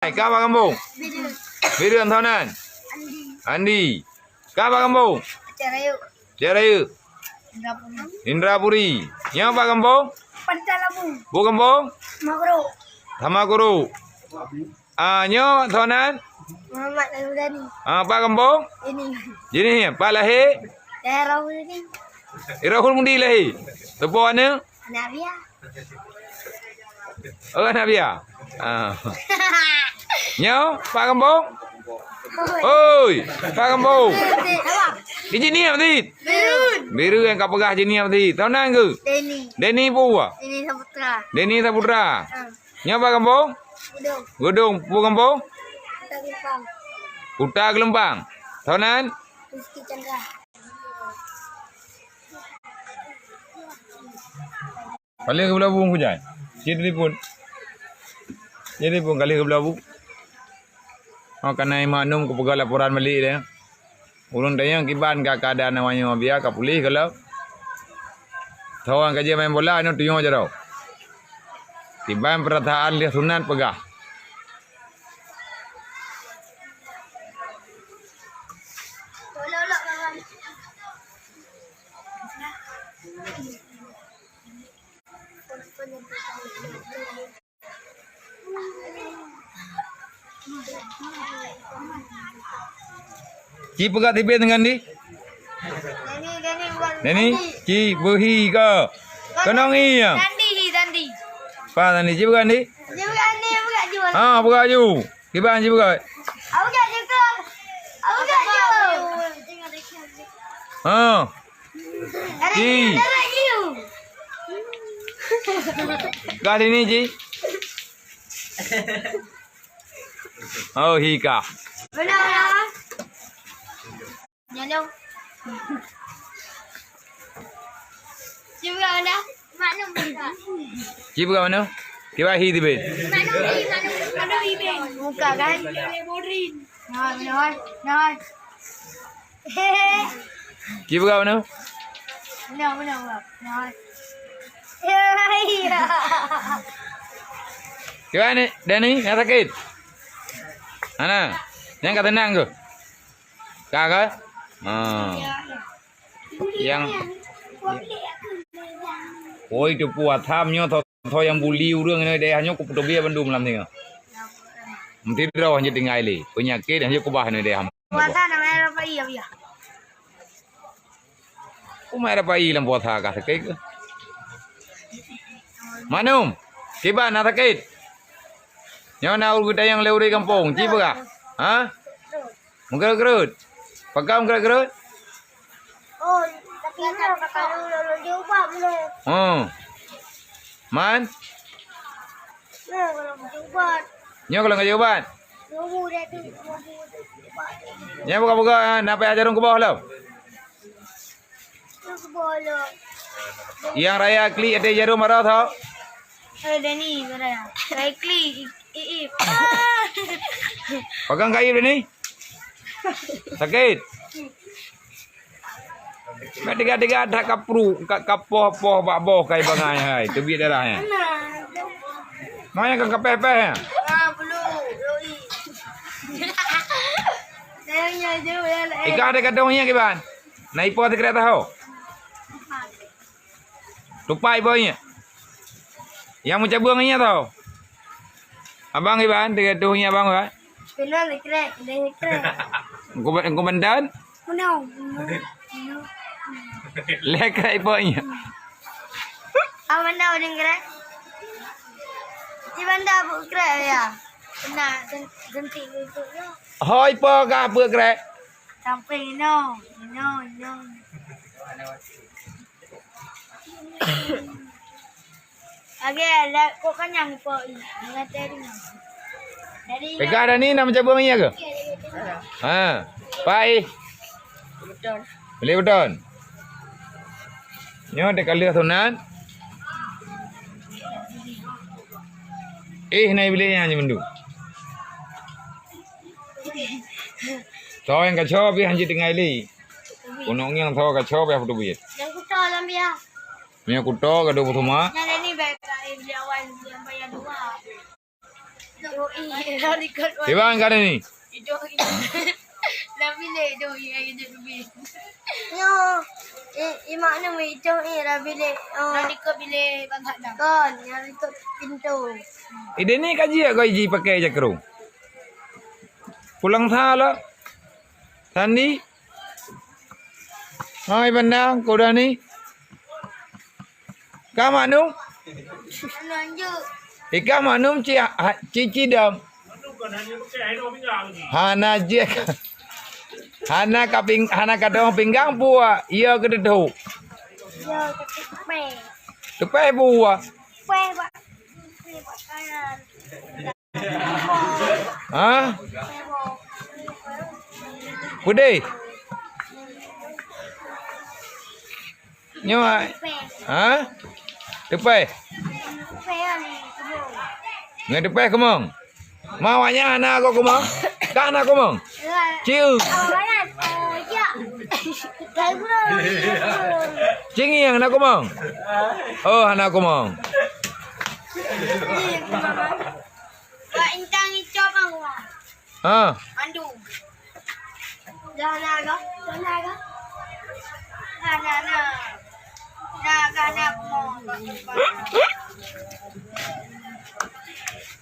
Kau apa kampung? Biren Thonan. Andi. Kau apa kampung? Cerayu. Indrapuri. Yang apa kampung? Bu kampung? Tamakuru. Nyo Thonan. Muhammad Aludani. Pak kampung? Ini Pak lahir? Daerah ini. Irahul Mundi lahir. Tepu mana? Nabia. Oh Nabia. Nyo Pak kampung? Oi, Pak kampung. Di sini apa tadi? Biru yang kau pegah sini apa tadi? Thonan ke? Denny Pua. Ini Saputra. Denny Saputra. Nyo Pak kampung? Gudung. Bu kampung? Gelempang. Kuta Gelempang. Thonan? Rizky Chandra. Kali ke belah bung hujan. Jadi pun kali ke belah bung. Oh karena maknum ke pegawai laporan balik dia. Ulun tanya kiban ka keadaan namanya biar ka pulih kalau. Tahu ang kerja main bola anu tuyung aja tau. Kiban perataan dia sunat pegah. Ci pegah tipe dengan di? Neni, ci berhi ke? Kenong iya. Dandi. Pa tani ci pegah di? Bukan jual. Pegah ju. Kiban ci pegah. Aku gak juga. Ci. Kali ini ci. Oh hika. Benar. Nyandong. Juga mana? Mana muka? Ci pegah mana? Kiba hi tipe. Mana ibe? Muka kan? Bodrin. Nah. Ci pegah mana? Benar. Kiba ni? Denny, yang sakit. Ana, yang kata nang ke? Kakak? Yang oi tu puat tham nyo tho yang buli urang ni deh hanyo ku putobia bandum lam ni. Mesti ro hanya tinggal li. Penyakit hanya ku bah ni deh ham. Puasa namanya apa iya? Ku mai ra pai lam puasa ka sakit ke? Manum, kiba na sakit. Nyo na ul kita yang leuri kampung, ci ba? Ha? Menggerut. Pagam gerut. Oh, tapi kalau coba belum. Man? Kalau coba. Nyo kalau enggak jawaban. Nunggu dia tu. Nya buka-buka napa ajarung ke bawah lo. Boleh. Yang raya kli ada jarum marah tau. Ada ni beraya. Baikli. Pegang kayu ni. Sakit. Tiga ada kapru, kapoh bakboh kai bangai hai. Tebik darahnya. Mana kan kapeh-peh ya? Belum. Sayangnya je ya. Ika ada kadongnya kiban. Na ipo ada kereta tahu. Tupai boynya. Yang mau cabungnya tahu. Abang kiban tiga tuhnya abang ba? Benar krek. Engko bendan? No. Lek iponya. Awan dah udah krek. Di banda bu krek ya. Benar ganti itu ya. Hoi po ka apa krek? Sampai no. Agak kok kenyang po. Ngateri. Peka ada ni nama cabungnya ke? Pai. Beli beton. Nyo de kali Thonan. Nai beli yang mendu. Tahu yang kacau bi hanji tinggal li. Kunong yang tahu kacau bi apa tu bi? Yang kuto alam dia. Minyak kuto kado putuma. Yang ni baik beli awan yang bayar dua. dah ikut. Tiba kan ni. Dah bilik tu yang dia lebih. Yo, imak ni itu dah bilik. Dah ikut bilik bangkat dah. Kan, yang ikut pintu. Ide ni kaji kau iji pakai jakrung. Pulang salah. Sandi. Hai pandang kau dah ni. Kau maknum? Lanjut. Ika maknum cici dam. Hana je. Hana kadang pinggang buah. Ia ke dedu. Yo, ketik pe. Tepai buah. Pe buat. Pe buat kanan. Ha? Pe buat. Putih. Nyo. Pe. Ha? Tepai. Pe ni kebun. Ngai tepai kemong. Mawanya anak kau kemong. Kan anak kemong. Ciu. Kanan. Ya. Dah pula. Cingi yang anak kemong. Oh anak kemong. Kak intang icop ang gua. Ha? Andu. Dah naga. Dah naga. Na. Naga mo.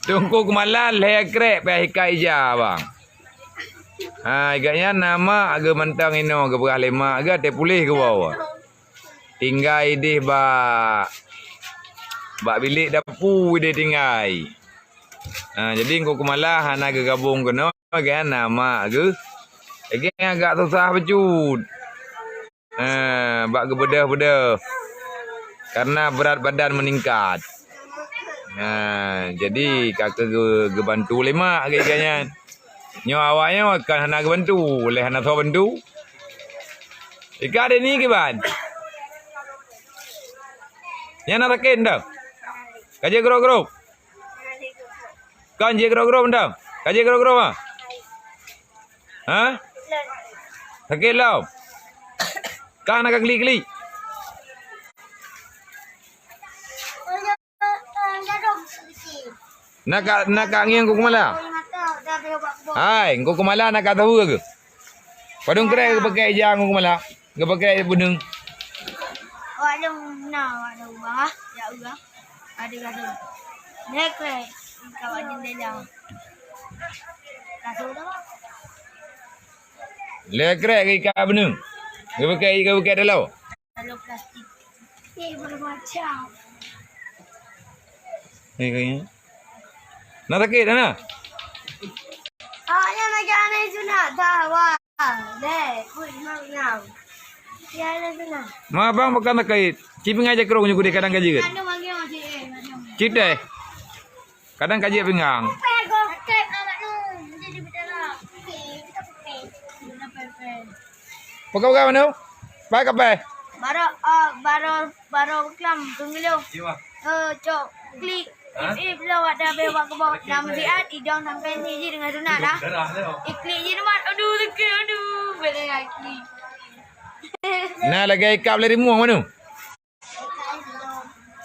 Tunggu kemalan lekrek pe ija bang. Ha agaknya nama agak mentang ino agak berah lema agak te pulih ke bawah. Tinggal idih ba bilik dapu dia tinggal. Ha jadi engkau kemalah hana ke gabung kena agak nama agak agak susah becut. Ha bak ke bedah-bedah. Karena berat badan meningkat. Ha, jadi kakak ge bantu lemak agaknya. Nyo awaknya akan hana ge bantu, oleh hana tho bantu. Ika ada ni ke ban? Yang nak rakin dah. Kaje gro-gro. Kan je gro-gro dah. Kaje gro-gro ah. Ha? Rakin lau. Kan nak geli-geli. Nak ngiang kau kemala? Hai, kau kemala nak tahu ke? Padung kere ke pakai jang kau kemala? Ke pakai bunung? Ada ada ubah, ya ubah. Ada. Nek kawan jendela. Kasut apa? Lekrek ke ikan bunung? Ke pakai dalau? Dalam plastik. Bermacam. Kayaknya. Nak sakit mana? Awaknya macam mana sunat tawa. Dek, kuih mau. Ya ada sunat. Ma bang makan sakit. Ciping aja kerong nyuku di kadang kaji ke? Ada manggil macam Cip deh. Kadang kaji pinggang. Pego, kek awak nu. Jadi berdalam. Kita pakai. Kita pakai. Pekau mana? Baik apa? Baru kelam tunggu. Cok klik. Bila awak dah bawa ke bawah nama siat idang sampai ni je dengan sunat dah. Klik je mat. Aduh sakit aduh. Benda lagi. Nah lagi ikap lari muang mana?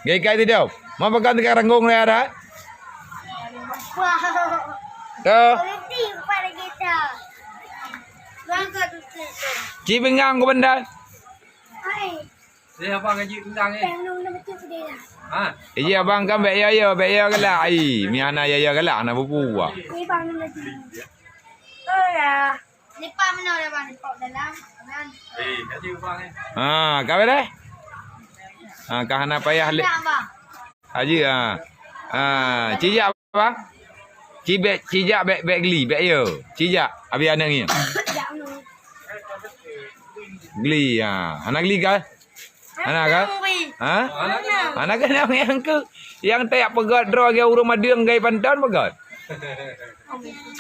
Gay kai tidak. Mau pegang dekat ranggung le ada? Wow. Tu. Berhenti pada kita. Bangga tu. Ci pinggang ko benda. Hai. Dia apa ngaji tentang ni? Pengen nama tu dia. Ha? Iya bang kan be ya galak ai. Mi ana ya galak na bubu ah. Ni bang nama tu. Oh ya. Lipat mana dah bang? Lipat dalam. Kanan. Ngaji apa ni? Ha, kau dah? Ha, kahana payah le. Nak bang. Haji ha. Ha, cijak bang. Cijak bek geli, bek yo. Cijak abi ana ni. Jak nu. Geli ha. Ana geli ka? Ana ka? Ha? Ana kan yang ke yang tak pegat draw ke urung madeng gai pantan pegat.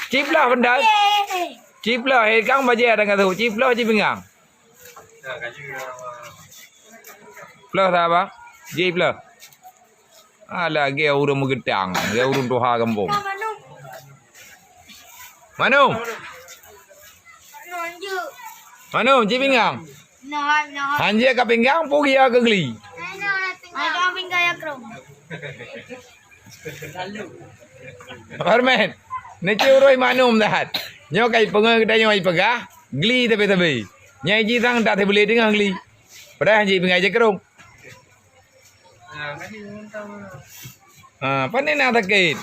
Cip lah benda. Cip lah kang baje ada kata cip lah cip pinggang. Ya, ngaji Plus apa? Cip lah. Ala ge urung megedang, ge urung doha kampung. Manu. Manu, Nonju. manu cip pinggang. Nah. Hanje ka pinggang pugi ke geli. Ada pinggang ya krom. Parmen. Ni curoi manum dah. Nyo kai pengen kita nyo ai pegah, geli tapi. Nyai ji sang tak boleh dengar geli. Padahal ji pengai je kerung. Pandai nak takit.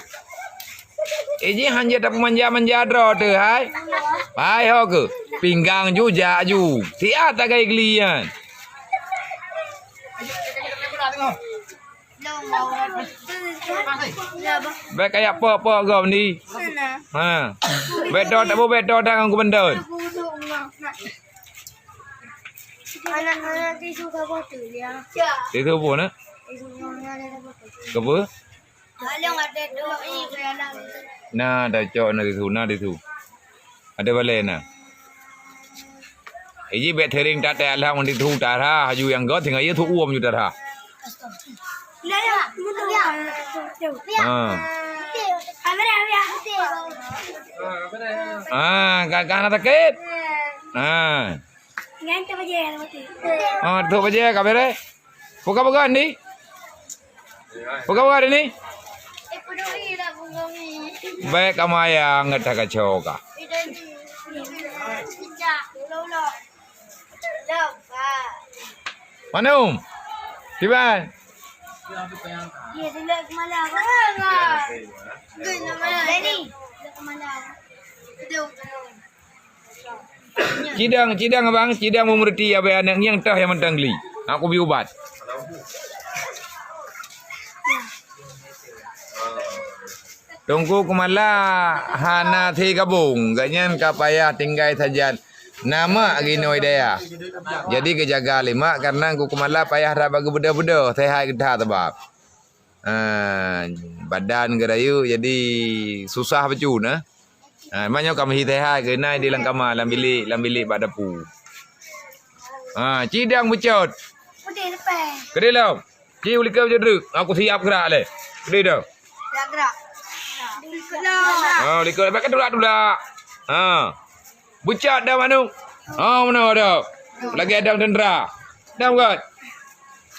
Ji hanya tak manja draw tu hai. Hai ho ke? Pinggang ju ja ju. Tiat tak kai gelian. Baik kayak apa kau ni? Ha. Bedo tak bedo dah aku benda. Anak-anak tisu kau tu dia. Itu apa nak? Apa? Kalau ada dua ini kena. Nah, dah cok na itu. Ada balik na. Iji bet tering tak ada lah mandi tu darah. Haju yang kau tinggal ia tu uam ju darah. Kakak nak takut. Tu baca kabar eh. Buka ni. Buka ni. Baik kamu ayah ngerti kacau kah? Mana Tiba. Dia dilek malam. Deni. Cidang abang, cidang memerti apa anak yang tah yang mentang geli. Aku bi ubat. Tunggu kemala hana thi gabung, ganyan kapaya tinggai saja. Nama aginoi daya. Jadi kejaga lima karena aku kemala payah dah bagi beda-beda sehat kita sebab. Badan gerayu jadi susah becu nah. Banyak kami sehat kena di langkama lam bilik pada pu. Cidang becut. Putih lepas. Kedai lau. Ci uli kau jedruk. Aku siap gerak le. Kedai dah. Gerak. Dulu. Likut pakai dulak. Bucat dah manu. Mana dah. Lagi ada tendera. Dah kot.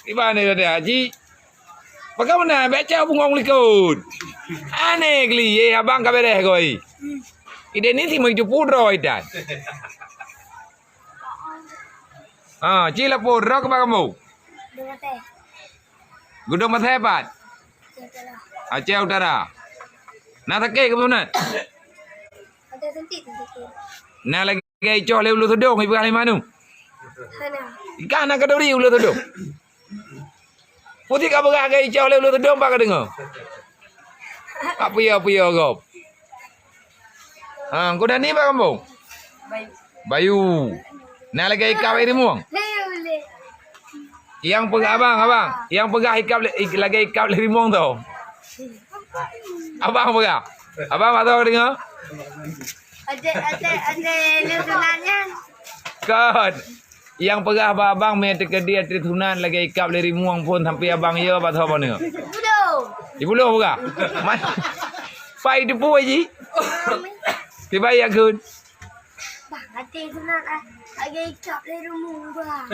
Di mana dia Haji? Pakai mana baca bungong likut. Aneh geli abang ka bereh koi. Ide ni si mai ju pudro idan. Cila pudro ke kamu? Dengan teh. Gudang mata hebat. Aceh Utara. Nak takik ke betul? Ada sentit. Nak lagi coh le ulu tudung ibu kali manu. Sana. Ikan nak kadori ulu tudung. Putih ka berah gai coh le ulu tudung pak dengar. Apa ya kau? Kau dah ni pak kamu? Bayu. Nak lagi ikan air muang. Boleh. Yang pegah abang. Yang pegah lagi ikan air muang tau. Abang pegah. Abang tak tahu dengar? Ada lesunannya. Kan. Yang pegah abang main dia tritunan lagi ikap leri muang pun sampai abang ya apa tahu mana. Di buluh pegah. Pai depu aji. Tiba ya kun. Bang, ada sunat lagi ikap le rumah bang.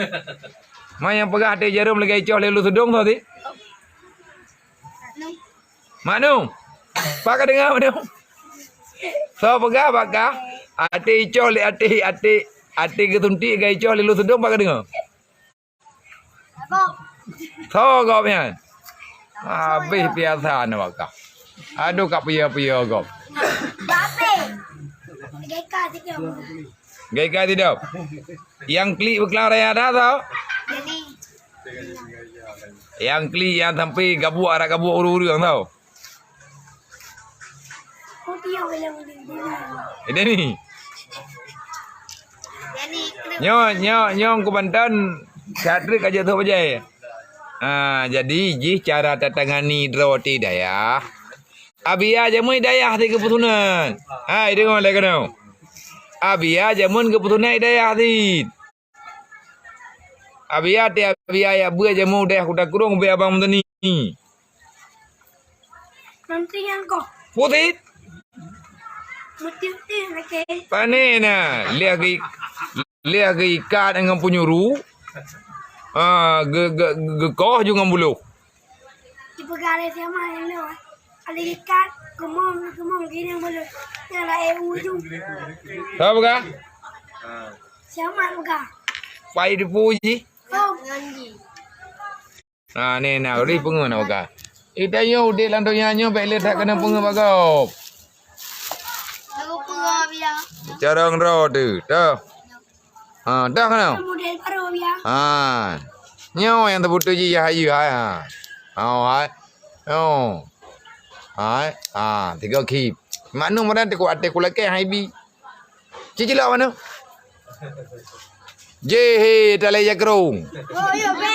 Mai yang pegah ada jarum lagi coh lelu tudung tau ti. Manu. Pak dengar manu. So pegah bakah. Ati coh le ati ketunti gai coh lelu tudung pak dengar. So kau pian. Habis biasa na bakah. Aduh kap pia kau. Bape. Geka tidak. Gaya tidak. Yang klik berkelar raya dah tau. Jadi. Yang klik yang sampai gabuk uru-uru yang tau. Putih yang boleh Ini ni. Jadi. Nyo ku Banten Syadrik aja tu bajai. Jadi cara tatangani roti daya. Abia jamun daya ti keputunan. Dengar lagi kau. Abia jamun keputunan daya ti. Abia ya buat jamun dah kuda kurung be abang menteni. Nanti yang kau. Putih. Putih lagi. Panen na. Lihat ikan dengan penyuru. Gekoh juga buluh. Di pegawai sama yang lewat. Ada ikan. Kemong gini yang boleh nyala EU tu. Tahu bukan? Siapa bukan? Pai dipuji. Oh, nganji. Ni nak ri pengen nak bukan. Itayo de lanto nyanyo baik tak kena pengen bagau. Aku pernah bilang. Carang ro tu. Dah. Dah kena. Model baru bilang. Nyo yang terbutuh je ya hayu hai. Hai. Oh. Hai. Tiga kip. Mana mana tu ate ku leke hai bi. Cici lah mana? Je tale jakrung. Oh, yo be.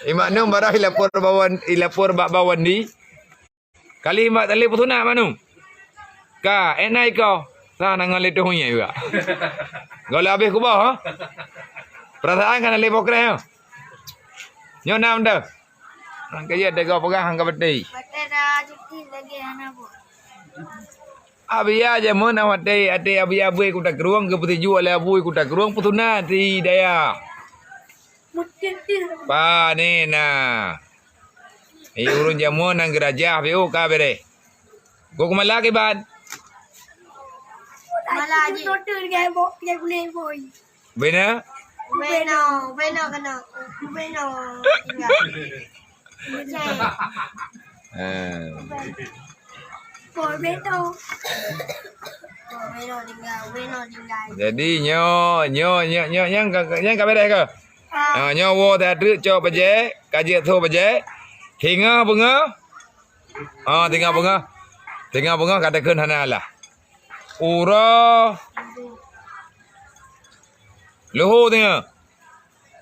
Imak nung barah ilapor bawan di. Kali mak tali pusuna manu. Ka enai kau. Sa nangan le tu hunya juga. Gol habis ku bah ha. Perasaan kan le pokre ha. Nyo nam dah. Ang kaya dega pegah hang ka beti. Batera cuti lagi anak bu. Abia je mun awat dei ade abia bui ku tak ruang ke putih jual le bui ku tak ruang pusuna ti daya. Mungkin. Pa ni na. Urun jamu nang gerajah biu ka bere. Go kumala ke bad. Malah je. Total gaya boleh boy. Bena? Beno kena. Beno. Boy Beno. Beno tinggal. Jadi yang ka bere ke? Nyo wo ta tru cho baje, kaje tho baje. Tinga bunga. Tinga bunga. Tinga bunga katakeun hana lah. Ura. Luhu tinga.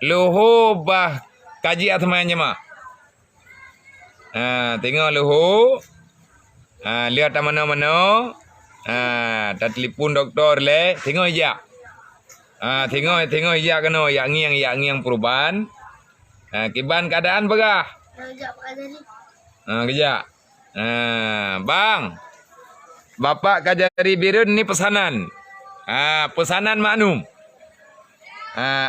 Luhu bah kaji atman jema. Tengok luhu. Lihat mana-mana. Tak telefon doktor le. Tengok ijak. Tengok ijak kena. Yak ngiang perubahan. Kiban keadaan begah. Sekejap ada ni. Kejap. Bang. Bapak Kajari Birun ni pesanan. Pesanan maknum.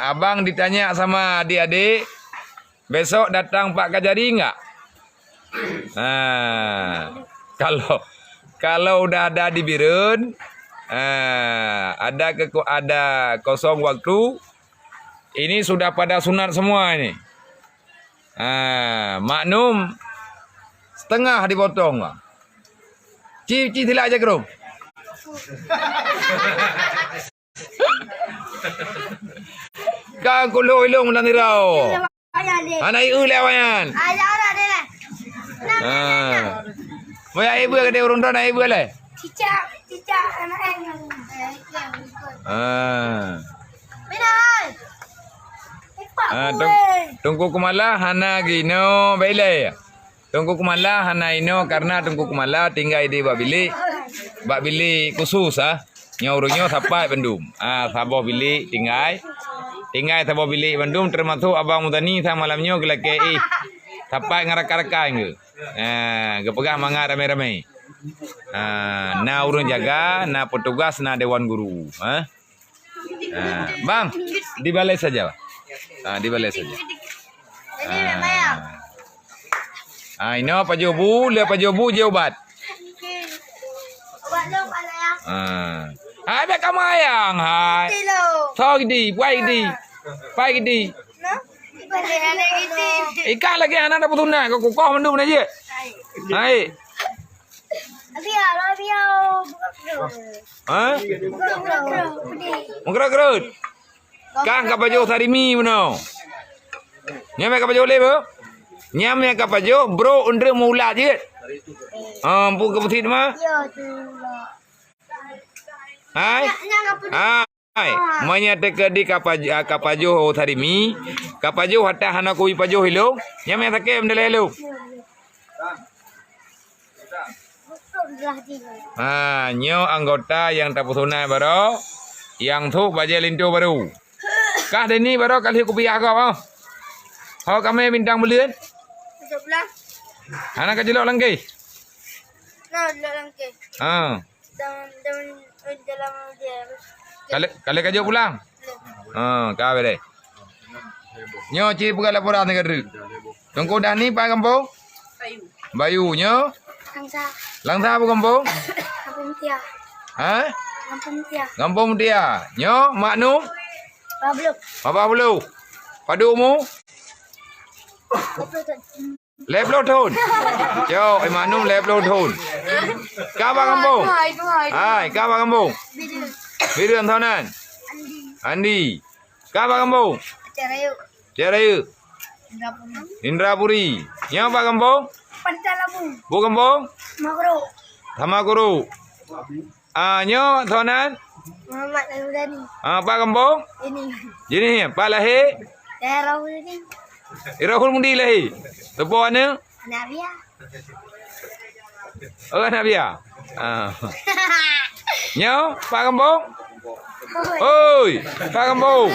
Abang ditanya sama adik-adik. Besok datang Pak Kajari enggak? Kalau udah ada di Birun, ada kosong waktu, ini sudah pada sunat semua ini. Maknum setengah dipotong. Cici tilak aja kerung. Kau kulo ilung dan tirau. Anak iu lewayan. Ada deh lah. Moya ibu ke dia urun dah ibu le. Cica anak yang. Minai. Tunggu kumala hana gino baile. Tunggu kumala hana ino karena tunggu kumala tinggal di bak bilik khusus Nyaurunyo sampai Bandung. Sabo bilik tinggal sabo bilik Bandung termasuk abang mudani sama malamnya gelake sampai ngarak-ngarakan ke. Gepegah mangga rame-rame. Na urun jaga, na petugas, na dewan guru. Bang, di balai saja. Di balai saja. Jadi memang. Ino pajobu, le pajobu je ubat. Buat lo pada yang. Hai be kamu ayang, hai. Kilo. Thog di, pai di. No? Pada ada gitu. Ikan lagi anak dapat tuna, kau kokoh mendung aja. Hai. Mengkerut. Kang kapajo sarimi mano. Nyame kapajo lebo. Nyame kapajo bro undre mula je. Bu keputit mah. Hai. Hai. Manya teke di kapajo sarimi. Kapajo hatta hana kui pajo hilo. Nyame take mdele hilo. Nyo anggota yang tapusuna baru, yang tu baje lintu baru. Kah deni baru kali kupiah kau. Kau kami bintang belian. Sebelah. Anak kecil lagi. Nah, lagi. Dalam dia. Kali kerja pulang. Kau beri. Nyo cip bukan laporan negara. Tunggu dah ni pak kampung. Bayu nyo. Langsa. Langsa apa kampung? Kampung Mutia. Ha? Kampung Mutia. Kampung Mutia. Nyo, maknum? Bablok. Apa puluh? Pada umur? 10 tahun. Yo, maknum 10 tahun. Kabar kampung? Hai, kabar kampung? Biru tahunan. Andi. Kabar kampung? Cerayu. Cerayu. Indrapuri. Nyo apa kampung? Pantalamu. Bu kampung? Makro. Tamakuru. Nyo tahunan? Muhammad Aludani. Apa kampung? Ini. Jadi Pak lahir? Daerah ini. Irahul mundi lahir. Tepo mana? Nabia. Oh, Nabia. Nyo, Pak kampung? Oi, Pak kampung.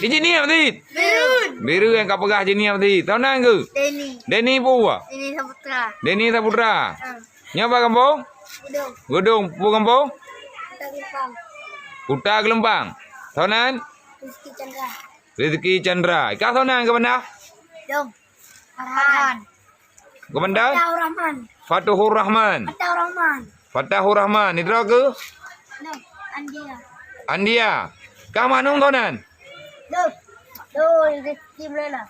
Engineer tadi. Birun. Biru yang kau pegah engineer tadi. Tahu nak ke? Denny. Denny Pua. Ini Saputra. Denny Saputra. Nyo Pak kampung? Udung. Godong Pu kampung? Tagipang. Kuta Gelempang. Tahu nak? Rizky Chandra. Rizki Chandra. Kau tahu nak ke mana? Dong. Farhan. Ke mana? Fatahur Rahman. Fatuhur Rahman. Fatahur Rahman. Fatahur Rahman. Itu ke? Dong. Andia. Andia. Kau mana tahu nak? Dong. Dong. Rizky Maulana.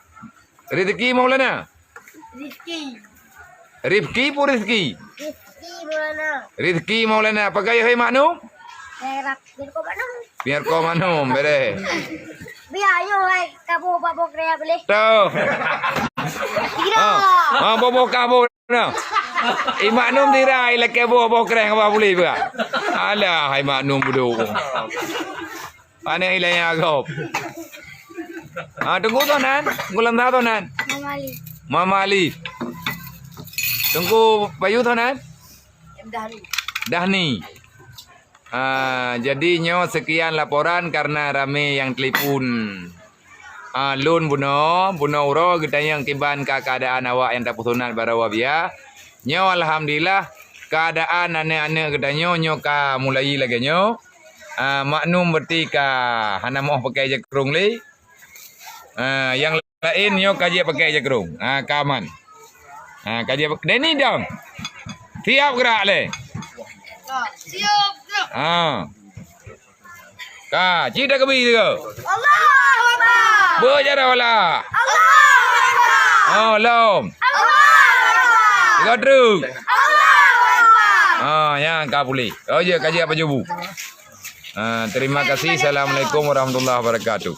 Rizki Maulana. Rizky. Rifki pun Rizki. Rizky Maulana. Rizki Maulana. Pakai hai maknum? Daerah Birko Bandung. Biar kau manum. Bere. Biar ayo hai. Kamu babok rea boleh. Tuh. Tidak. Bobo kabo na. Maknum tirai leke bobo kereng apa boleh ba? Alah, hai maknum bodoh. Ana ilai agop. Tunggu tonan, gulam dah tonan. Mamali. Mama Ali. Tunggu bayu tonan. Dahulu. Dahni. Jadinya sekian laporan karena rame yang telepon. Lun buno uro kita yang kiban ke keadaan awak yang tak putunan barawa biya. Nyo alhamdulillah keadaan anak-anak kita nyo ka mulai lagi nyo. Maknum berarti ka hana mau pakai jakrung li. Yang lain nyo kaji pakai jakrung. Kaman. Kaji pakai Denny dong. Siap gerak le. Siap. Cita kebi tu. Allahu Akbar. Berjara wala. Allahu Akbar. Lom. Allahu Akbar. Godruk. Allahu Akbar. Yang kau boleh. Oh ya, kaji apa jubu. Terima kasih. Assalamualaikum warahmatullahi wabarakatuh.